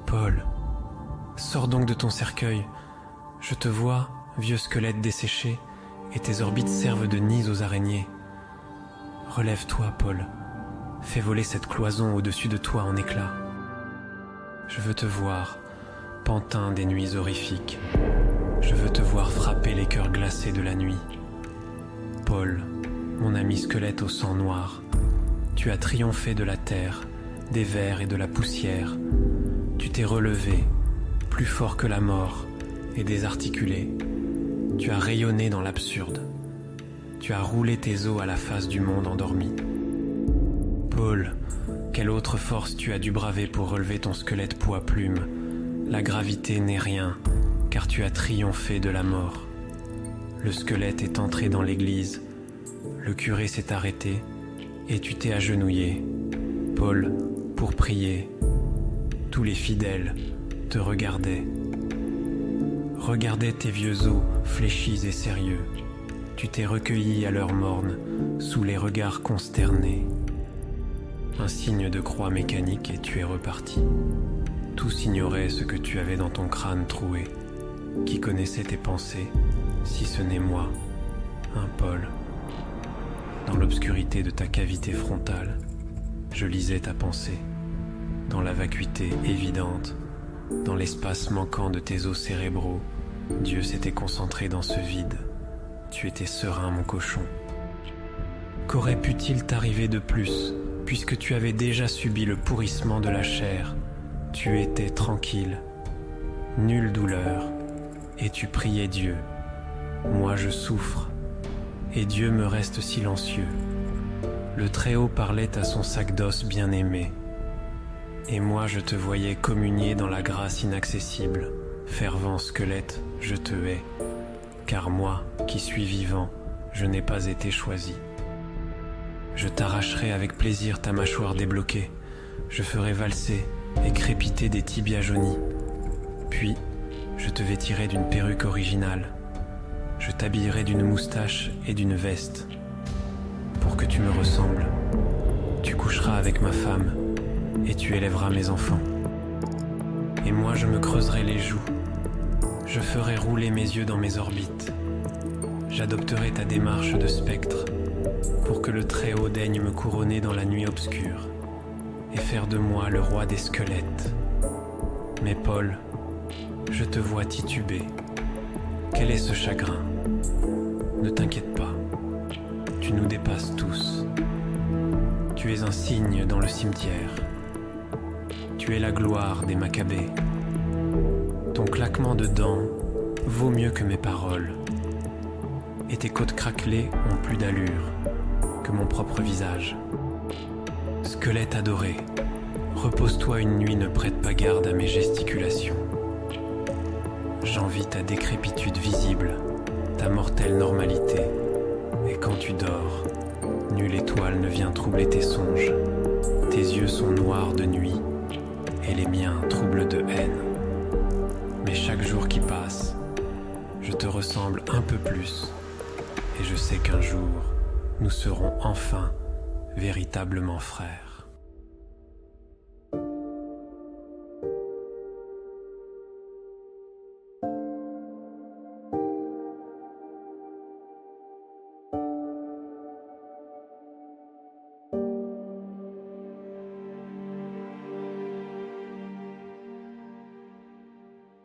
Paul, sors donc de ton cercueil. Je te vois, vieux squelette desséché, et tes orbites servent de nids aux araignées. Relève-toi, Paul. Fais voler cette cloison au-dessus de toi en éclats. Je veux te voir, pantin des nuits horrifiques. Je veux te voir frapper les cœurs glacés de la nuit. Paul, mon ami squelette au sang noir, tu as triomphé de la terre, des vers et de la poussière. Tu t'es relevé, plus fort que la mort, et désarticulé. Tu as rayonné dans l'absurde. Tu as roulé tes os à la face du monde endormi. Paul, quelle autre force tu as dû braver pour relever ton squelette peau à plumes. La gravité n'est rien, car tu as triomphé de la mort. Le squelette est entré dans l'église. Le curé s'est arrêté, et tu t'es agenouillé, Paul, pour prier. Tous les fidèles te regardaient tes vieux os fléchis et sérieux. Tu t'es recueilli à l'heure morne, sous les regards consternés. Un signe de croix mécanique et tu es reparti. Tous ignoraient ce que tu avais dans ton crâne troué. Qui connaissait tes pensées, si ce n'est moi, un Paul. Dans l'obscurité de ta cavité frontale, je lisais ta pensée. Dans la vacuité évidente, dans l'espace manquant de tes os cérébraux, Dieu s'était concentré dans ce vide. Tu étais serein, mon cochon. Qu'aurait pu-t-il t'arriver de plus, puisque tu avais déjà subi le pourrissement de la chair? Tu étais tranquille, nulle douleur, et tu priais Dieu. Moi je souffre, et Dieu me reste silencieux. Le Très-Haut parlait à son sac d'os bien-aimé, et moi je te voyais communier dans la grâce inaccessible. Fervent squelette, je te hais, car moi, qui suis vivant, je n'ai pas été choisi. Je t'arracherai avec plaisir ta mâchoire débloquée, je ferai valser et crépiter des tibias jaunis. Puis, je te vêtirai d'une perruque originale, je t'habillerai d'une moustache et d'une veste. Pour que tu me ressembles, tu coucheras avec ma femme et tu élèveras mes enfants. Et moi je me creuserai les joues, je ferai rouler mes yeux dans mes orbites. J'adopterai ta démarche de spectre pour que le Très-Haut daigne me couronner dans la nuit obscure et faire de moi le roi des squelettes. Mais Paul, je te vois tituber. Quel est ce chagrin? Ne t'inquiète pas, tu nous dépasses tous. Tu es un signe dans le cimetière. Tu es la gloire des Maccabées. Ton claquement de dents vaut mieux que mes paroles. Et tes côtes craquelées ont plus d'allure que mon propre visage. Squelette adoré, repose-toi une nuit, ne prête pas garde à mes gesticulations. J'envie ta décrépitude visible, ta mortelle normalité. Et quand tu dors, nulle étoile ne vient troubler tes songes. Tes yeux sont noirs de nuit, et les miens troublent de haine. Mais chaque jour qui passe, je te ressemble un peu plus, et je sais qu'un jour, nous serons enfin véritablement frères.